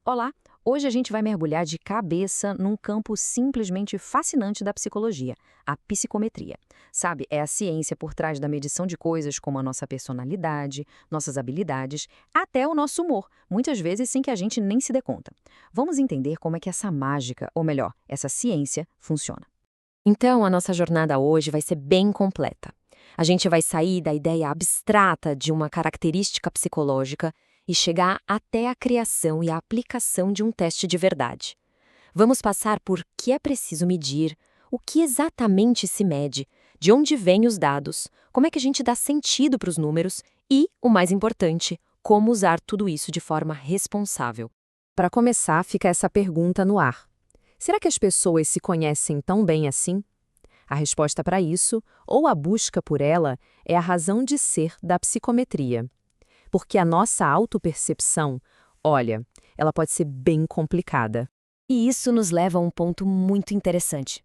Olá! Hoje a gente vai mergulhar de cabeça num campo simplesmente fascinante da psicologia, a psicometria. Sabe, é a ciência por trás da medição de coisas como a nossa personalidade, nossas habilidades, até o nosso humor, muitas vezes sem que a gente nem se dê conta. Vamos entender como é que essa mágica, ou melhor, essa ciência, funciona. Então, a nossa jornada hoje vai ser bem completa. A gente vai sair da ideia abstrata de uma característica psicológica e chegar até a criação e a aplicação de um teste de verdade. Vamos passar por que é preciso medir, o que exatamente se mede, de onde vêm os dados, como é que a gente dá sentido para os números e, o mais importante, como usar tudo isso de forma responsável. Para começar, fica essa pergunta no ar. Será que as pessoas se conhecem tão bem assim? A resposta para isso, ou a busca por ela, é a razão de ser da psicometria. Porque a nossa autopercepção, olha, ela pode ser bem complicada. E isso nos leva a um ponto muito interessante.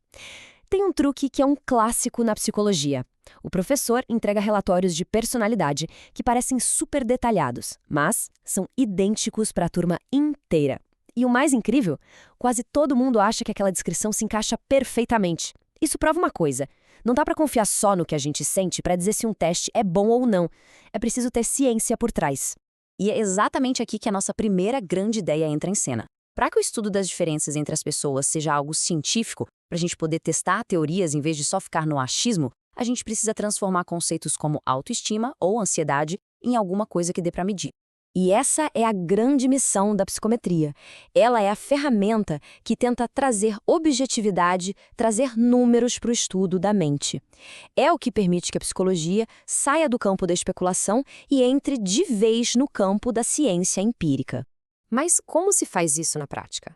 Tem um truque que é um clássico na psicologia. O professor entrega relatórios de personalidade que parecem super detalhados, mas são idênticos para a turma inteira. E o mais incrível, quase todo mundo acha que aquela descrição se encaixa perfeitamente. Isso prova uma coisa: não dá para confiar só no que a gente sente para dizer se um teste é bom ou não. É preciso ter ciência por trás. E é exatamente aqui que a nossa primeira grande ideia entra em cena. Para que o estudo das diferenças entre as pessoas seja algo científico, para a gente poder testar teorias em vez de só ficar no achismo, a gente precisa transformar conceitos como autoestima ou ansiedade em alguma coisa que dê para medir. E essa é a grande missão da psicometria. Ela é a ferramenta que tenta trazer objetividade, trazer números para o estudo da mente. É o que permite que a psicologia saia do campo da especulação e entre de vez no campo da ciência empírica. Mas como se faz isso na prática?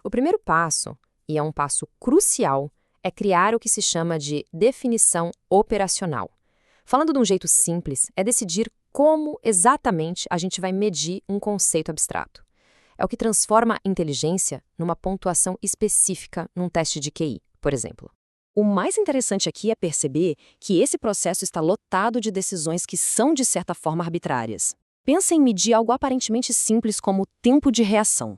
O primeiro passo, e é um passo crucial, é criar o que se chama de definição operacional. Falando de um jeito simples, é decidir como exatamente a gente vai medir um conceito abstrato. É o que transforma a inteligência numa pontuação específica num teste de QI, por exemplo. O mais interessante aqui é perceber que esse processo está lotado de decisões que são, de certa forma, arbitrárias. Pensa em medir algo aparentemente simples como o tempo de reação.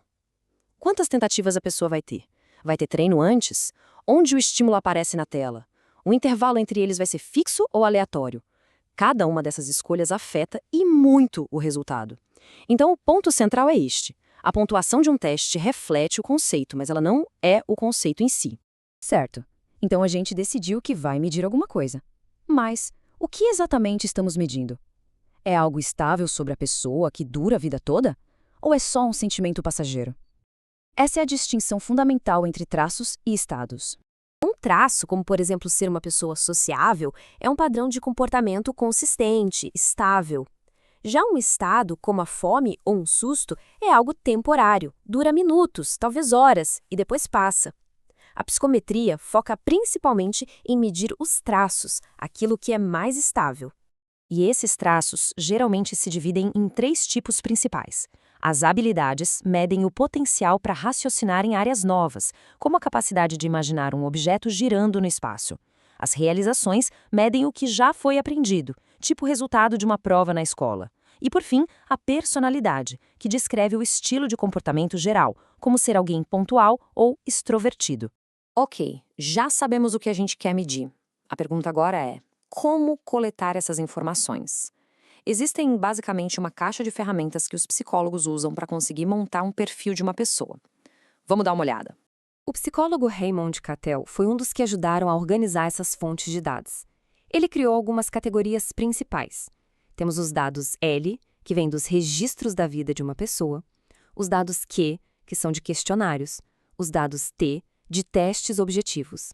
Quantas tentativas a pessoa vai ter? Vai ter treino antes? Onde o estímulo aparece na tela? O intervalo entre eles vai ser fixo ou aleatório? Cada uma dessas escolhas afeta e muito o resultado. Então, o ponto central é este. A pontuação de um teste reflete o conceito, mas ela não é o conceito em si. Certo. Então a gente decidiu que vai medir alguma coisa. Mas o que exatamente estamos medindo? É algo estável sobre a pessoa que dura a vida toda? Ou é só um sentimento passageiro? Essa é a distinção fundamental entre traços e estados. Um traço, como por exemplo ser uma pessoa sociável, é um padrão de comportamento consistente, estável. Já um estado, como a fome ou um susto, é algo temporário, dura minutos, talvez horas, e depois passa. A psicometria foca principalmente em medir os traços, aquilo que é mais estável. E esses traços geralmente se dividem em três tipos principais. As habilidades medem o potencial para raciocinar em áreas novas, como a capacidade de imaginar um objeto girando no espaço. As realizações medem o que já foi aprendido, tipo o resultado de uma prova na escola. E, por fim, a personalidade, que descreve o estilo de comportamento geral, como ser alguém pontual ou extrovertido. Ok, já sabemos o que a gente quer medir. A pergunta agora é: como coletar essas informações? Existem basicamente uma caixa de ferramentas que os psicólogos usam para conseguir montar um perfil de uma pessoa. Vamos dar uma olhada. O psicólogo Raymond Cattell foi um dos que ajudaram a organizar essas fontes de dados. Ele criou algumas categorias principais. Temos os dados L, que vêm dos registros da vida de uma pessoa, os dados Q, que são de questionários, os dados T, de testes objetivos.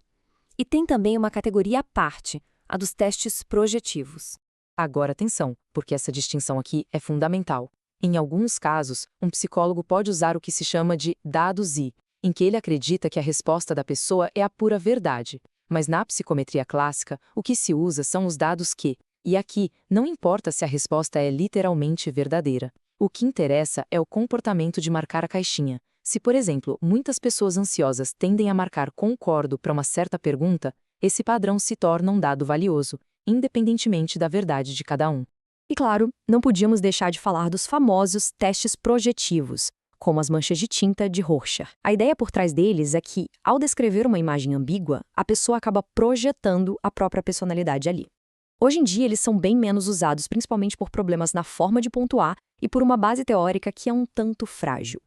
E tem também uma categoria à parte, a dos testes projetivos. Agora atenção, porque essa distinção aqui é fundamental. Em alguns casos, um psicólogo pode usar o que se chama de dados I, em que ele acredita que a resposta da pessoa é a pura verdade. Mas na psicometria clássica, o que se usa são os dados Q. E aqui, não importa se a resposta é literalmente verdadeira. O que interessa é o comportamento de marcar a caixinha. Se, por exemplo, muitas pessoas ansiosas tendem a marcar concordo para uma certa pergunta, esse padrão se torna um dado valioso, independentemente da verdade de cada um. E claro, não podíamos deixar de falar dos famosos testes projetivos, como as manchas de tinta de Rorschach. A ideia por trás deles é que, ao descrever uma imagem ambígua, a pessoa acaba projetando a própria personalidade ali. Hoje em dia, eles são bem menos usados, principalmente por problemas na forma de pontuar e por uma base teórica que é um tanto frágil.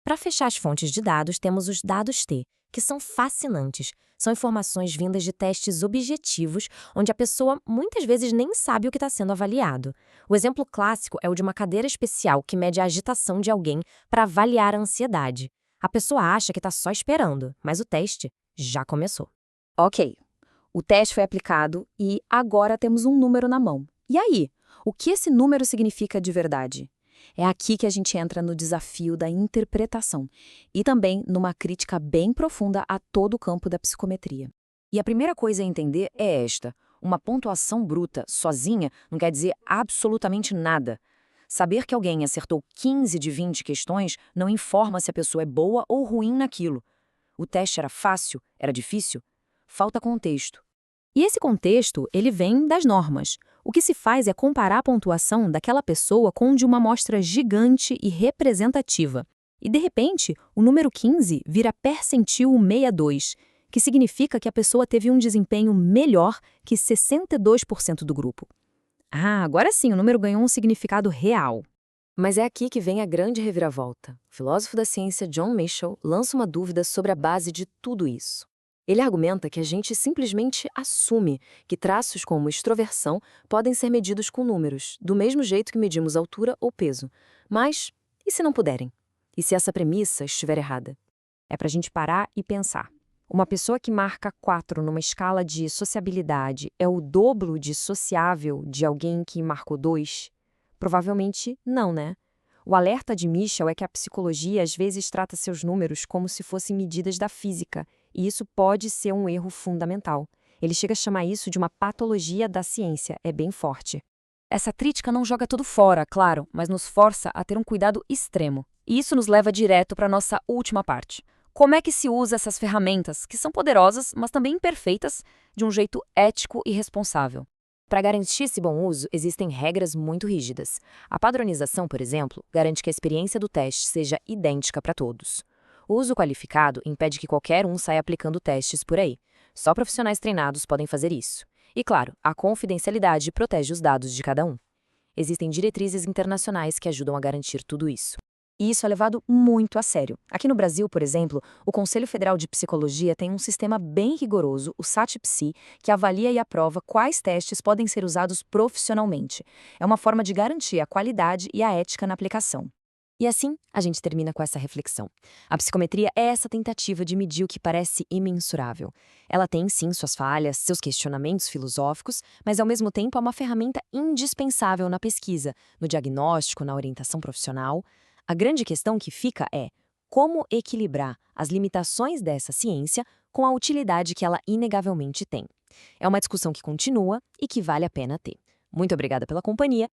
Para fechar as fontes de dados, temos os dados T, que são fascinantes. São informações vindas de testes objetivos, onde a pessoa muitas vezes nem sabe o que está sendo avaliado. O exemplo clássico é o de uma cadeira especial que mede a agitação de alguém para avaliar a ansiedade. A pessoa acha que está só esperando, mas o teste já começou. Ok, o teste foi aplicado e agora temos um número na mão. E aí, o que esse número significa de verdade? É aqui que a gente entra no desafio da interpretação e também numa crítica bem profunda a todo o campo da psicometria. E a primeira coisa a entender é esta: uma pontuação bruta, sozinha, não quer dizer absolutamente nada. Saber que alguém acertou 15 de 20 questões não informa se a pessoa é boa ou ruim naquilo. O teste era fácil? Era difícil? Falta contexto. E esse contexto, ele vem das normas. O que se faz é comparar a pontuação daquela pessoa com de uma amostra gigante e representativa. E, de repente, o número 15 vira percentil 62, que significa que a pessoa teve um desempenho melhor que 62% do grupo. Ah, agora sim, o número ganhou um significado real. Mas é aqui que vem a grande reviravolta. O filósofo da ciência John Michell lança uma dúvida sobre a base de tudo isso. Ele argumenta que a gente simplesmente assume que traços como extroversão podem ser medidos com números, do mesmo jeito que medimos altura ou peso. Mas, e se não puderem? E se essa premissa estiver errada? É para a gente parar e pensar. Uma pessoa que marca 4 numa escala de sociabilidade é o dobro de sociável de alguém que marcou 2? Provavelmente não, né? O alerta de Michell é que a psicologia às vezes trata seus números como se fossem medidas da física, e isso pode ser um erro fundamental. Ele chega a chamar isso de uma patologia da ciência, é bem forte. Essa crítica não joga tudo fora, claro, mas nos força a ter um cuidado extremo. E isso nos leva direto para a nossa última parte. Como é que se usa essas ferramentas, que são poderosas, mas também imperfeitas, de um jeito ético e responsável? Para garantir esse bom uso, existem regras muito rígidas. A padronização, por exemplo, garante que a experiência do teste seja idêntica para todos. O uso qualificado impede que qualquer um saia aplicando testes por aí. Só profissionais treinados podem fazer isso. E, claro, a confidencialidade protege os dados de cada um. Existem diretrizes internacionais que ajudam a garantir tudo isso. E isso é levado muito a sério. Aqui no Brasil, por exemplo, o Conselho Federal de Psicologia tem um sistema bem rigoroso, o SAT-Psi, que avalia e aprova quais testes podem ser usados profissionalmente. É uma forma de garantir a qualidade e a ética na aplicação. E assim, a gente termina com essa reflexão. A psicometria é essa tentativa de medir o que parece imensurável. Ela tem, sim, suas falhas, seus questionamentos filosóficos, mas, ao mesmo tempo, é uma ferramenta indispensável na pesquisa, no diagnóstico, na orientação profissional. A grande questão que fica é como equilibrar as limitações dessa ciência com a utilidade que ela inegavelmente tem. É uma discussão que continua e que vale a pena ter. Muito obrigada pela companhia